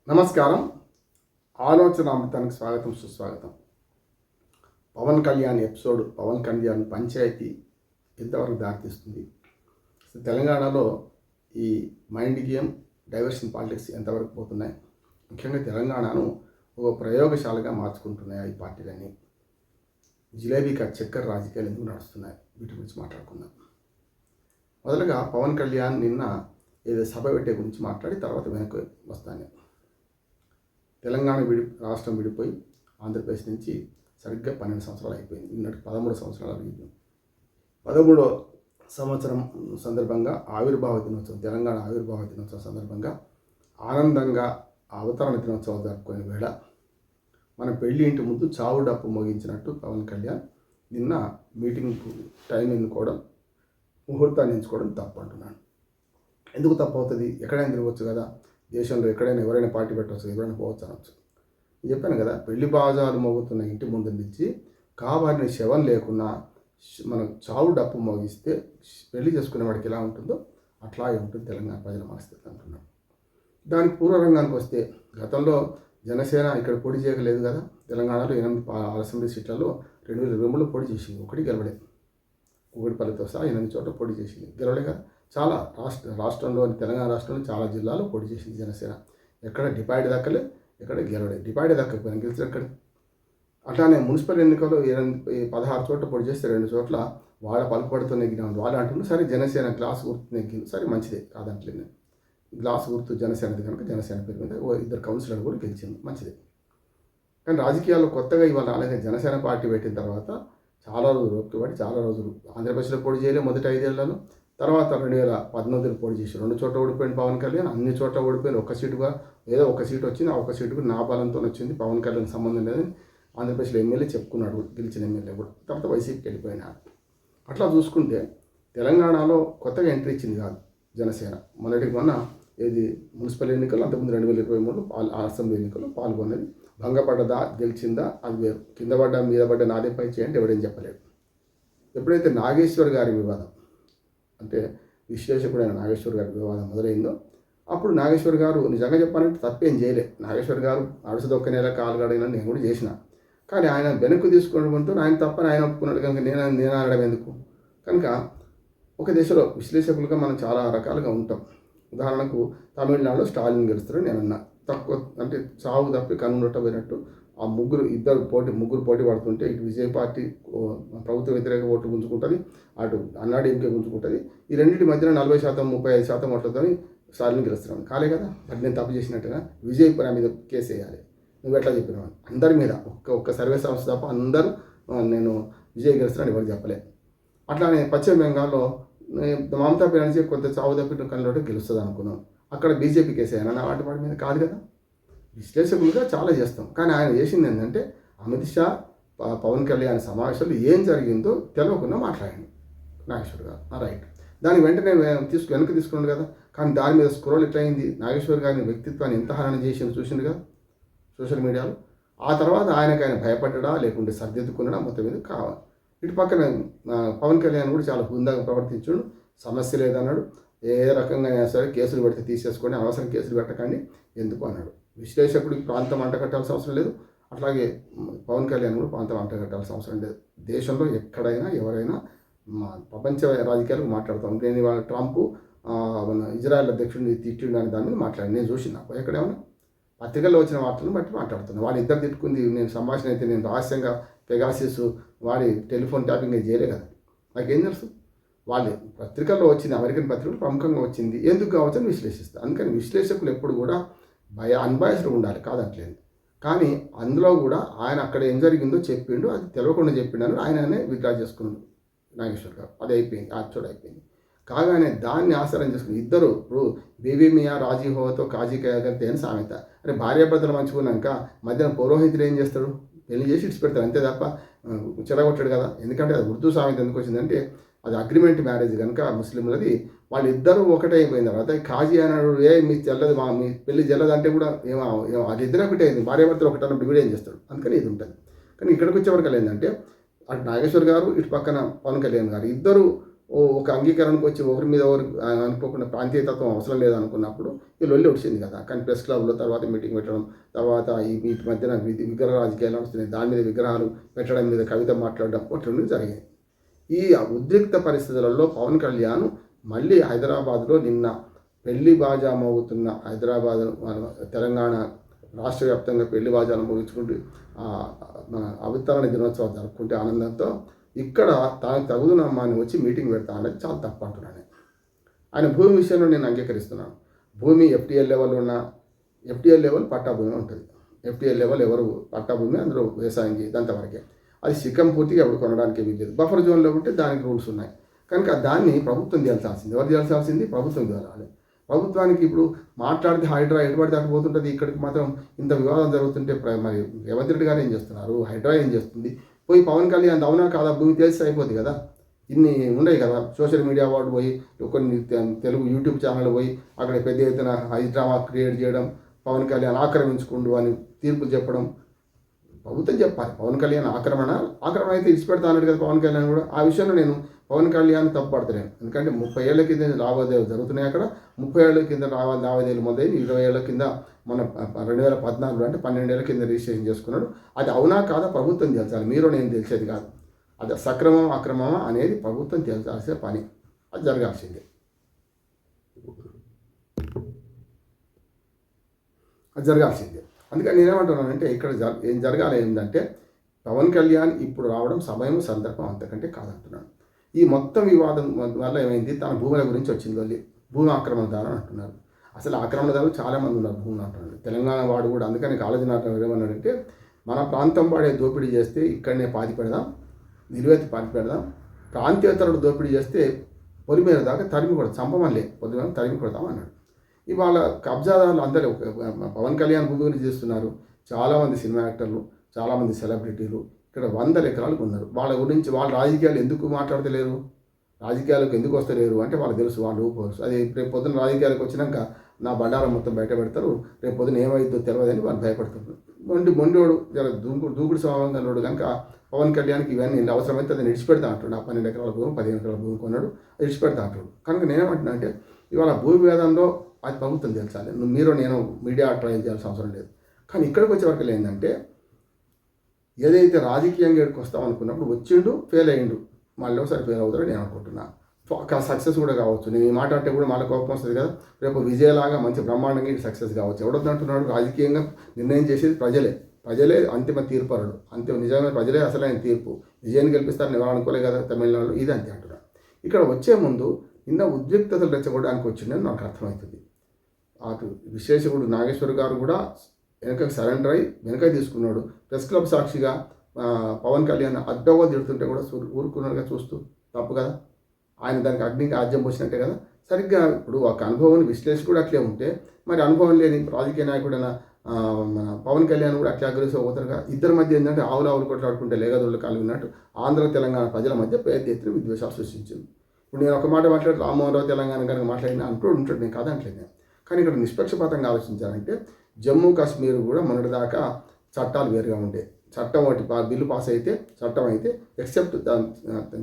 నమస్కారం. ఆలోచన అమృతానికి స్వాగతం, సుస్వాగతం. పవన్ కళ్యాణ్ ఎపిసోడ్, పవన్ కళ్యాణ్ పంచాయతీ ఎంతవరకు దారితీస్తుంది? తెలంగాణలో ఈ మైండ్ గేమ్, డైవర్షన్ పాలిటిక్స్ ఎంతవరకు పోతున్నాయి? ముఖ్యంగా తెలంగాణను ఒక ప్రయోగశాలగా మార్చుకుంటున్నాయి ఈ పార్టీలన్నీ. జిలేబీకి చక్కెర రాజకీయాలు ఎందుకు నడుస్తున్నాయి? వీటి గురించి మాట్లాడుకుందాం. మొదలుగా పవన్ కళ్యాణ్ నిన్న ఏదో సభ పెట్టే గురించి మాట్లాడి తర్వాత వెనక్కి వస్తాను. తెలంగాణ రాష్ట్రం విడిపోయి ఆంధ్రప్రదేశ్ నుంచి సరిగ్గా 12 సంవత్సరాలు అయిపోయింది. నిన్నటి 13 సంవత్సరాలు అయిపోయింది. 13వ సంవత్సరం సందర్భంగా ఆవిర్భావ దినోత్సవం, తెలంగాణ ఆవిర్భావ దినోత్సవం సందర్భంగా ఆనందంగా అవతరణ దినోత్సవం జరుపుకునే వేళ మన పెళ్లి ఇంటి ముందు చావు డప్పు మోగించినట్టు పవన్ కళ్యాణ్ నిన్న మీటింగ్ టైం ఎన్నుకోవడం, ముహూర్తాన్ని ఎంచుకోవడం తప్పు అంటున్నాను. ఎందుకు తప్పు అవుతుంది? ఎక్కడైనా తిరగవచ్చు కదా, దేశంలో ఎక్కడైనా ఎవరైనా పార్టీ పెట్టవచ్చు, ఎవరైనా పోవచ్చు అనవచ్చు. చెప్పాను కదా, పెళ్లి బాజాలు మోగుతున్న ఇంటి ముందు నుంచి కాబడిన శవం లేకున్నా మనం చావు డప్పు మోగిస్తే పెళ్లి చేసుకునే వాడికి ఎలా ఉంటుందో అట్లాగే ఉంటుంది తెలంగాణ ప్రజల మనస్థితి అంటున్నాం. దానికి పూర్వరంగానికి వస్తే, గతంలో జనసేన ఇక్కడ పోటీ చేయలేదు కదా. తెలంగాణలో 8 అసెంబ్లీ సీట్లలో 2023లో పోటీ చేసింది, ఒకటి గెలవలే. కూకటిపల్లితో సహా 8 చోట్ల పోటీ చేసింది, గెలవలే కదా. చాలా రాష్ట్రంలోని తెలంగాణ రాష్ట్రంలో చాలా జిల్లాలో పోటీ చేసింది జనసేన. ఎక్కడ డిపాయిడ్ దక్కలే, ఎక్కడ గెలవలే. డిపాయిడ్ దక్కకపోయినా గెలిచిన ఎక్కడ. అట్లానే మున్సిపల్ ఎన్నికల్లో 16 చోట్ల పోటీ చేస్తే 2 చోట్ల వాళ్ళ పలుకుబడితో నెగ్గినాం. వాళ్ళు అంటున్నారు సరే జనసేన గ్లాస్ గుర్తు నెగ్గింది, సరే మంచిదే కాదంటలేదు. గ్లాస్ గుర్తు జనసేనది కనుక జనసేన పేరు మీద 2 కౌన్సిలర్లు కూడా గెలిచింది, మంచిదే. కానీ రాజకీయాల్లో కొత్తగా ఇవాళ అలాగే జనసేన పార్టీ పెట్టిన తర్వాత చాలా రోజులు ఓపికబడి చాలా రోజులు ఆంధ్రప్రదేశ్లో పోటీ చేయలే మొదటి 5 ఏళ్లలో. తర్వాత 2019 పోటీ చేసి 2 చోట్ల ఓడిపోయింది పవన్ కళ్యాణ్. అన్ని చోట్ల ఓడిపోయింది. ఒక్క సీటుగా ఏదో ఒక సీటు వచ్చింది. ఆ ఒక్క సీటుకు నా బలంతో వచ్చింది, పవన్ కళ్యాణ్ సంబంధం లేదని ఆంధ్రప్రదేశ్లో ఎమ్మెల్యే చెప్పుకున్నాడు, గెలిచిన ఎమ్మెల్యే కూడా. తర్వాత వైసీపీకి వెళ్ళిపోయినాడు. అట్లా చూసుకుంటే తెలంగాణలో కొత్తగా ఎంట్రీ ఇచ్చింది కాదు జనసేన. మొన్న ఏది మున్సిపల్ ఎన్నికల్లో, అంతకుముందు 2023లో అసెంబ్లీ ఎన్నికల్లో పాల్గొన్నది. భంగపడ్డదా గెలిచిందా అది వేరు. కింద పడ్డ మీద పడ్డ నాదే పై చేయండి ఎవడేం చెప్పలేడు. ఎప్పుడైతే నాగేశ్వర్ గారి వివాదం, అంటే విశ్లేషకుడైన నాగేశ్వర్ గారి వివాదం మొదలైందో, అప్పుడు నాగేశ్వర్ గారు నిజంగా చెప్పాలంటే తప్పేం చేయలే. నాగేశ్వర్ గారు అడుసుదొక్క నెల కాలుగడిగిన నేను కూడా చేసిన. కానీ ఆయన వెనక్కు తీసుకోవడంతో ఆయన తప్పని ఆయన ఒప్పుకున్నాడు కనుక నేను అనడం ఎందుకు? కనుక ఒక దశలో విశ్లేషకులుగా మనం చాలా రకాలుగా ఉంటాం. ఉదాహరణకు తమిళనాడులో స్టాలిన్ గెలుస్తారని నేను అన్నా. తక్కువ అంటే చావు తప్పి కన్నుండట పోయినట్టు ఆ ముగ్గురు పోటీ పడుతుంటే ఇటు విజయ్ పార్టీ ప్రభుత్వ వ్యతిరేక ఓట్లు గుంజుకుంటుంది, అటు అన్నాడీఎంకే గుంజుకుంటుంది. ఈ రెండింటి మధ్యన 40%, 35% ఓట్లతో స్టాలిన్ గెలుస్తున్నాను. కాలే కదా. బట్ నేను తప్పు చేసినట్టుగా విజయ్ నా మీద కేసు వేయాలి. నువ్వు ఎట్లా చెప్పినావు? అందరి మీద ఒక్క సర్వే సంస్థ తప్ప అందరూ నేను విజయ్ గెలుస్తున్నాను ఎవరు చెప్పలే. అట్లానే పశ్చిమ బెంగాల్లో మమతా బెనర్జీ కొంత చావు తప్పిన కళ్ళలో గెలుస్తుంది అనుకున్నాం. అక్కడ బీజేపీ కేసు వేయాలని వాటి మీద కాదు కదా. విశ్లేషకులుగా చాలా చేస్తాం. కానీ ఆయన చేసింది ఏంటంటే అమిత్ షా పవన్ కళ్యాణ్ సమావేశంలో ఏం జరిగిందో తెలియకుండా మాట్లాడండి నాగేశ్వర్ గారు. రైట్, దాని వెంటనే వెనక్కి తీసుకున్నాడు కదా. కానీ దాని మీద స్క్రోల్ ఎట్లయింది? నాగేశ్వర్ గారిని వ్యక్తిత్వాన్ని ఎంత హరణ చేసింది చూసింది కదా సోషల్ మీడియాలో. ఆ తర్వాత ఆయన భయపడ్డా లేకుంటే సర్దిద్దుకున్నాడా మొత్తం మీద కావాలి. ఇటు పక్కన పవన్ కళ్యాణ్ కూడా చాలా హుందాగా ప్రవర్తించాడు. సమస్య లేదన్నాడు. ఏ రకంగా అయినా సరే కేసులు పెడితే తీసేసుకొని అనవసరం కేసులు పెట్టకండి ఎందుకు అన్నాడు. విశ్లేషకుడికి ప్రాంతం అంటగట్టాల్సిన అవసరం లేదు, అట్లాగే పవన్ కళ్యాణ్ కూడా ప్రాంతం అంటగట్టాల్సిన అవసరం లేదు. దేశంలో ఎక్కడైనా ఎవరైనా ప్రపంచ రాజకీయాలకు మాట్లాడతాం. నేను ఇవాళ ట్రంప్ ఇజ్రాయెల్ అధ్యక్షుడిని తిట్టిండు అని దాని మీద మాట్లాడి నేను చూసిన. ఎక్కడేమన్నా పత్రికల్లో వచ్చిన వార్తలను బట్టి మాట్లాడుతున్నాను. వాళ్ళు ఇద్దరు తిట్టుకుంది నేను సంభాషణ అయితే నేను రహస్యంగా పెగాసిస్ వాడి టెలిఫోన్ ట్యాపింగ్ చేయలే కదా. నాకేం తెలుసు? వాళ్ళే పత్రికల్లో వచ్చింది, అమెరికన్ పత్రికలు ప్రముఖంగా వచ్చింది, ఎందుకు కావచ్చని విశ్లేషిస్తారు. అందుకని విశ్లేషకులు ఎప్పుడు కూడా అన్బయాస్డ్ ఉండాలి కాదంటలేదు. కానీ అందులో కూడా ఆయన అక్కడ ఏం జరిగిందో చెప్పిండు, అది తెలియకుండా చెప్పిండు అని ఆయననే విత్డ్రా చేసుకున్నాడు నాగేశ్వర్ గారు. అది అయిపోయింది, యాక్చువల్ అయిపోయింది. కాగానే దాన్ని ఆసరం చేసుకుని ఇద్దరు ఇప్పుడు బీబీ మియా రాజీ హోతో కాజీ కయగలితే అని సామెత. అంటే భార్యాభర్తలు మంచుకున్నాక మధ్యాహ్నం పురోహితుడు ఏం చేస్తాడు? పెళ్లి చేసి ఇడిచిపెడతాడు అంతే తప్ప చెరగొట్టాడు కదా. ఎందుకంటే అది ఉర్దూ సామెత ఎందుకు వచ్చిందంటే అది అగ్రిమెంట్ మ్యారేజ్ కనుక ముస్లింలది. వాళ్ళిద్దరూ ఒకటే అయిపోయిన తర్వాత కాజీ అన్నాడు మీ చెల్లదు మీ పెళ్లి చెల్లదు అంటే కూడా ఏమో అది ఇద్దరు ఒకటే అయింది. భార్యాభర్తలు ఒకటి అన్నప్పుడు వీడు ఏం చేస్తాడు? అందుకని ఇది ఉంటుంది. కానీ ఇక్కడికి వచ్చేవరకు ఏంటంటే అటు నాగేశ్వర్ గారు ఇటు పక్కన పవన్ కళ్యాణ్ గారు ఇద్దరు ఒక అంగీకరణకు వచ్చి ఒకరి మీద ఒకరు అనుకోకుండా ప్రాంతీయతత్వం అవసరం లేదనుకున్నప్పుడు ఈ లొల్లి వచ్చింది కదా. కానీ ప్రెస్ క్లబ్లో తర్వాత మీటింగ్ పెట్టడం, తర్వాత ఈ వీటి మధ్యన విగ్రహ రాజకీయాలు వస్తున్నాయి, దాని మీద విగ్రహాలు పెట్టడం మీద కవిత మాట్లాడడం ఒకటి జరిగాయి. ఈ ఉద్రిక్త పరిస్థితులలో పవన్ కళ్యాణ్ మళ్ళీ హైదరాబాద్లో నిన్న పెళ్లి బాజా మోగుతున్న హైదరాబాద్ తెలంగాణ రాష్ట్ర వ్యాప్తంగా పెళ్లి బాజాను మోగించుకుంటూ మన అవతరణ దినోత్సవం జరుపుకుంటే ఆనందంతో ఇక్కడ తాను తగుదునమ్మా అని వచ్చి మీటింగ్ పెడతా అనేది చాలా తప్పు అంటున్నాను. ఆయన భూమి విషయంలో నేను అంగీకరిస్తున్నాను. భూమి ఎఫ్టీఎల్ లెవెల్ ఉన్న ఎఫ్టీఎల్ లెవెల్ పట్టా భూమి ఉంటుంది. ఎఫ్టీఎల్ లెవెల్ ఎవరు పట్టా భూమి అందులో వ్యవసాయం అంతవరకే. అది శిఖం పూర్తిగా ఎవరు కొనడానికి వీల్లేదు. బఫర్ జోన్లో ఉంటే దానికి రూల్స్ ఉన్నాయి. కనుక దాన్ని ప్రభుత్వం చేయాల్సింది. ఎవరు చేయాల్సింది? ప్రభుత్వం చేయాలి. ప్రభుత్వానికి ఇప్పుడు మాట్లాడితే హైడ్రా ఎటుబడి దాటిపోతుంటుంది. ఇక్కడికి మాత్రం ఇంత వివాదం జరుగుతుంటే మరి రేవంత్ రెడ్డి గారు ఏం చేస్తున్నారు? హైడ్రా ఏం చేస్తుంది? పోయి పవన్ కళ్యాణ్ అవునా కాదా భూమి తెలిసి అయిపోద్ది కదా. ఇన్ని ఉన్నాయి కదా, సోషల్ మీడియా వాళ్ళు పోయి కొన్ని తెలుగు యూట్యూబ్ ఛానల్ పోయి అక్కడ పెద్ద ఎత్తున హైడ్రామా క్రియేట్ చేయడం, పవన్ కళ్యాణ్ ఆక్రమించుకుండు అని తీర్పు చెప్పడం. ప్రభుత్వం చెప్పాలి పవన్ కళ్యాణ్ ఆక్రమణ అయితే ఇచ్చిపెడతా అన్నాడు కదా పవన్ కళ్యాణ్ కూడా. ఆ విషయంలో నేను పవన్ కళ్యాణ్ తప్పుపడతలేను. ఎందుకంటే 30 ఏళ్ల కింద లావాదేవీలు జరుగుతున్నాయి అక్కడ. 30 ఏళ్ల కింద లావాదేవీలు మొదలైన 20 ఏళ్ల కింద మన 2014 అంటే 12 ఏళ్ల కింద రిజిస్ట్రేషన్ చేసుకున్నాడు. అది అవునా కాదా ప్రభుత్వం తెలిసాలి, మీరు నేను తెలిసేది కాదు. అది సక్రమం అక్రమమా అనేది ప్రభుత్వం తెలిసాల్సిన పని. అది జరగాల్సిందే. అందుకని నేనేమంటున్నానంటే ఇక్కడ ఏం జరగాలి ఏంటంటే పవన్ కళ్యాణ్ ఇప్పుడు రావడం సమయం సందర్భం అంతకంటే కాదంటున్నాను. ఈ మొత్తం వివాదం వల్ల ఏమైంది, తన భూముల గురించి వచ్చింది వాళ్ళు భూమి ఆక్రమణదారు అంటున్నారు. అసలు ఆక్రమణదారులు చాలామంది ఉన్నారు భూములు అంటున్నారు. తెలంగాణ వాడు కూడా అందుకని కాలేజీ నాటకం ఏమన్నాడంటే మన ప్రాంతం వాడే దోపిడీ చేస్తే ఇక్కడనే పాతి పెడదాం, నిలువెత్తి పాతి పెడదాం, ప్రాంతీయతరుడు దోపిడీ చేస్తే పొలిమేర దాకా తరిమి కొడతాం, చంపమనిలే పొద్దున తరిమి కొడతాం అన్నాడు. ఇవాళ కబ్జాదారులు అందరూ పవన్ కళ్యాణ్ భూమి గురించి చేస్తున్నారు. చాలామంది సినిమా యాక్టర్లు, చాలామంది సెలబ్రిటీలు ఇక్కడ 100 ఎకరాలకు ఉన్నారు. వాళ్ళ గురించి వాళ్ళ రాజకీయాలు ఎందుకు మాట్లాడతలేరు, రాజకీయాలకు ఎందుకు వస్తలేరు అంటే వాళ్ళకి తెలుసు, వాళ్ళు ఊపోవచ్చు. అది రేపు పొద్దున రాజకీయాలకు వచ్చినాక నా బండారం మొత్తం బయట పెడతారు, రేపు పొద్దున ఏమైందో తెలియదని వాళ్ళు భయపడుతున్నారు. మొండోడు దూకుడు స్వభావంగా ఉన్నాడు కనుక పవన్ కళ్యాణ్కి ఇవన్నీ అవసరమైతే అది విడిచిపెడతా అంటాడు. ఆ 12 ఎకరాల భూమి 15 ఎకరాల భూమి కొన్నాడు, అది విడిచిపెడతా అంటాడు. కనుక నేనేమంటున్నా అంటే ఇవాళ భూమి వేదంలో అది ప్రభుత్వం తెలుసాలి. మీరు నేను మీడియా ట్రయల్ చేయాల్సిన అవసరం లేదు. కానీ ఇక్కడికి వచ్చే వరకు ఏంటంటే ఏదైతే రాజకీయంగా ఎక్కడికి వస్తాం అనుకున్నప్పుడు వచ్చిండు, ఫెయిల్ అయ్యిండు, మళ్ళీ ఒకసారి ఫెయిల్ అవుతారని నేను అనుకుంటున్నాను. సక్సెస్ కూడా కావచ్చు. నేను ఈ మాట అంటే కూడా మళ్ళీ కోపం వస్తుంది కదా, రేపు విజయలాగా మంచి బ్రహ్మాండంగా సక్సెస్ కావచ్చు. ఎవడొద్దంటున్నాడు? రాజకీయంగా నిర్ణయం చేసేది ప్రజలే అంతిమ తీర్పరుడు. నిజమైన ప్రజలే అసలైన తీర్పు. విజయాన్ని గెలిపిస్తారని ఎవరు అనుకోలే కదా తమిళనాడులో. ఇది అంతే అంటున్నాడు. ఇక్కడ వచ్చే ముందు నిన్న ఉద్రిక్తతలు రెచ్చగొట్టడానికి వచ్చిందని నాకు అర్థమవుతుంది. అటు విశ్లేషకుడు నాగేశ్వర్ గారు కూడా వెనక సరెండర్ అయి వెనక తీసుకున్నాడు. ప్రెస్ క్లబ్ సాక్షిగా పవన్ కళ్యాణ్ అడ్డగా తిడుతుంటే కూడా ఊరుకున్నాడుగా చూస్తూ. తప్పు కదా, ఆయన దానికి అగ్నికి ఆజ్యం పోసినట్టే కదా. సరిగ్గా ఇప్పుడు ఒక అనుభవం విశ్లేషకుడు అట్లే ఉంటే మరి అనుభవం లేని రాజకీయ నాయకుడైన మన పవన్ కళ్యాణ్ కూడా అట్లా అగ్రెసివ్ అవుతారుగా. ఇద్దరి మధ్య ఏంటంటే ఆవులు కొట్లాడుకుంటే లేగదొళ్ళు కలిగినట్టు ఆంధ్ర తెలంగాణ ప్రజల మధ్య పెద్ద ఎత్తున విద్వేషాలు సృష్టించింది. ఇప్పుడు నేను ఒక మాట మాట్లాడి రామ్మోహన్ రావు తెలంగాణ కనుక మాట్లాడినా అంటూ ఉంటాడు, నేను కాదంటలేదు. కానీ ఇక్కడ నిష్పక్షపాతంగా ఆలోచించాలంటే జమ్మూ కాశ్మీర్ కూడా మొన్నటిదాకా చట్టాలు వేరుగా ఉండే. చట్టం ఒకటి బిల్లు పాస్ అయితే చట్టం అయితే ఎక్సెప్ట్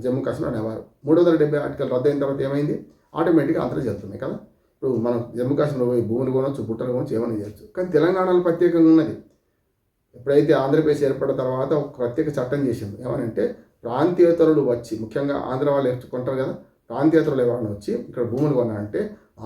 జమ్మూ కాశ్మీర్ అనేవారు. 370 ఆర్టికల్ రద్దు అయిన తర్వాత ఏమైంది, ఆటోమేటిక్గా అంతలో జరుగుతున్నాయి కదా. ఇప్పుడు మనం జమ్మూ కాశ్మీర్లో పోయి భూములు కొనవచ్చు, బుట్టలు కొనవచ్చు, ఏమైనా చేయొచ్చు. కానీ తెలంగాణలో ప్రత్యేకంగా ఉన్నది. ఎప్పుడైతే ఆంధ్రప్రదేశ్ ఏర్పడిన తర్వాత ఒక ప్రత్యేక చట్టం చేసింది. ఏమనంటే ప్రాంతీయతరులు వచ్చి, ముఖ్యంగా ఆంధ్ర వాళ్ళు కొంటారు కదా, ప్రాంతీయతరులు ఎవరైనా వచ్చి ఇక్కడ భూములు కొన్నారంటే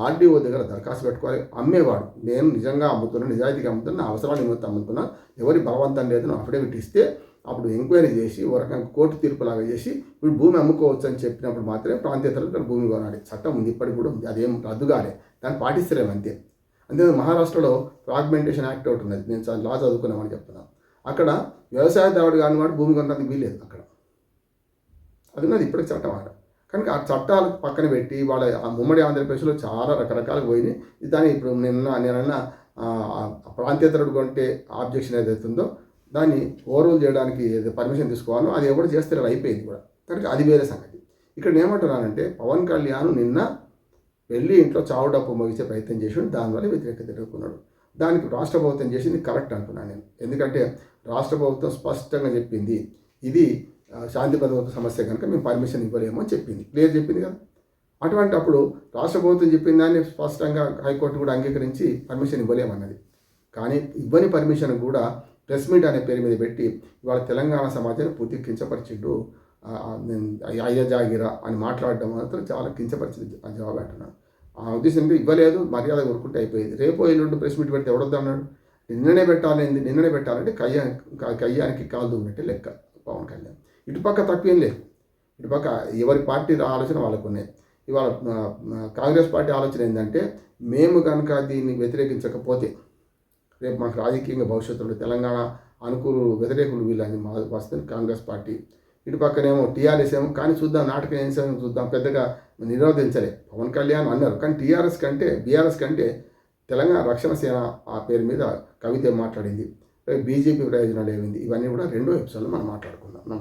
ఆర్డీఓ దగ్గర దరఖాస్తు పెట్టుకోవాలి. అమ్మేవాడు నేను నిజంగా అమ్ముతున్నాను, నిజాయితీగా అమ్ముతున్నా, అవసరాన్ని నిమిత్తం అమ్ముతున్నా, ఎవరి బలవంతం లేదని అఫిడవిట్ ఇస్తే అప్పుడు ఎంక్వైరీ చేసి ఒక రకంగా కోర్టు తీర్పులాగా చేసి వీడు భూమి అమ్ముకోవచ్చు అని చెప్పినప్పుడు మాత్రమే ప్రాంతీయతరులు ఇక్కడ భూమి కొనాలి. చట్టం ఉంది, ఇప్పటికి కూడా ఉంది, అదేం రద్దుగానే, దాన్ని పాటిస్తలేము అంతే. అంతే మహారాష్ట్రలో ఫ్రాగ్మెంటేషన్ యాక్ట్ ఒకటి ఉన్నది, నేను లా చదువుకున్నామని చెప్తున్నాను. అక్కడ వ్యవసాయదారుడు కాని వాడు భూమి కొనడానికి వీలేదు అక్కడ, అది ఉన్నది ఇప్పటికి చట్టం అక్కడ. కనుక ఆ చట్టాలు పక్కన పెట్టి వాళ్ళ ఉమ్మడి ఆంధ్రప్రదేశ్లో చాలా రకరకాలు పోయినాయి. దాన్ని ఇప్పుడు నేనన్నా ప్రాంతీయతరుడు కొంటే ఆబ్జెక్షన్ ఏదైతుందో దాన్ని ఓవర్రూల్ చేయడానికి పర్మిషన్ తీసుకోవాలో అది ఎవరు చేస్తే అయిపోయింది కూడా. కనుక అది వేరే సంగతి. ఇక్కడ ఏమంటున్నానంటే పవన్ కళ్యాణ్ నిన్న వెళ్ళి ఇంట్లో చావు డప్పు మోగించే ప్రయత్నం చేసి దానివల్ల వ్యతిరేకత ఎదుర్కొన్నాడు. దానికి రాష్ట్ర ప్రభుత్వం చేసింది కరెక్ట్ అంటున్నాను నేను. ఎందుకంటే రాష్ట్ర ప్రభుత్వం స్పష్టంగా చెప్పింది ఇది శాంతి భద్రత సమస్య కనుక మేము పర్మిషన్ ఇవ్వలేము అని చెప్పింది, క్లియర్ చెప్పింది కదా. అటువంటి అప్పుడు రాష్ట్ర ప్రభుత్వం చెప్పిన దాన్ని స్పష్టంగా హైకోర్టు కూడా అంగీకరించి పర్మిషన్ ఇవ్వలేమన్నది. కానీ ఇవ్వని పర్మిషన్ కూడా ప్రెస్ మీట్ అనే పేరు మీద పెట్టి ఇవాళ తెలంగాణ సమాజాన్ని పూర్తి కించపరిచిండు. అయ్య జాగిరా అని మాట్లాడడం మాత్రం చాలా కించపరిచింది జవాబు అంటున్నాను. ఆ ఉద్దేశంగా ఇవ్వలేదు, మర్యాద కోరుకుంటే అయిపోయేది. రేపో ఎల్లుండి ప్రెస్ మీట్ పెడితే ఎవడొద్దన్నాడు? నిన్ననే పెట్టాలంటే కయ్యానికి కాలు దూగినట్టే లెక్క పవన్ కళ్యాణ్. ఇటుపక్క తప్పేం లేదు, ఇటుపక్క ఎవరి పార్టీ ఆలోచన వాళ్ళకు ఉన్నాయి. ఇవాళ కాంగ్రెస్ పార్టీ ఆలోచన ఏంటంటే మేము కనుక దీన్ని వ్యతిరేకించకపోతే రేపు మాకు రాజకీయంగా భవిష్యత్తులో తెలంగాణ వ్యతిరేకులు వీళ్ళని వస్తుంది కాంగ్రెస్ పార్టీ. ఇటుపక్కనేమో టీఆర్ఎస్ ఏమో కానీ చూద్దాం, నాటకం ఏం చూద్దాం, పెద్దగా నిరోధించలే పవన్ కళ్యాణ్ అన్నారు. కానీ బీఆర్ఎస్ కంటే తెలంగాణ రక్షణ సేన ఆ పేరు మీద కవిత మాట్లాడింది, బీజేపీ ప్రయోజనాలు ఏమైంది, ఇవన్నీ కూడా రెండో ఎపిసోడ్లో మనం మాట్లాడుకుందాం. నమస్తే.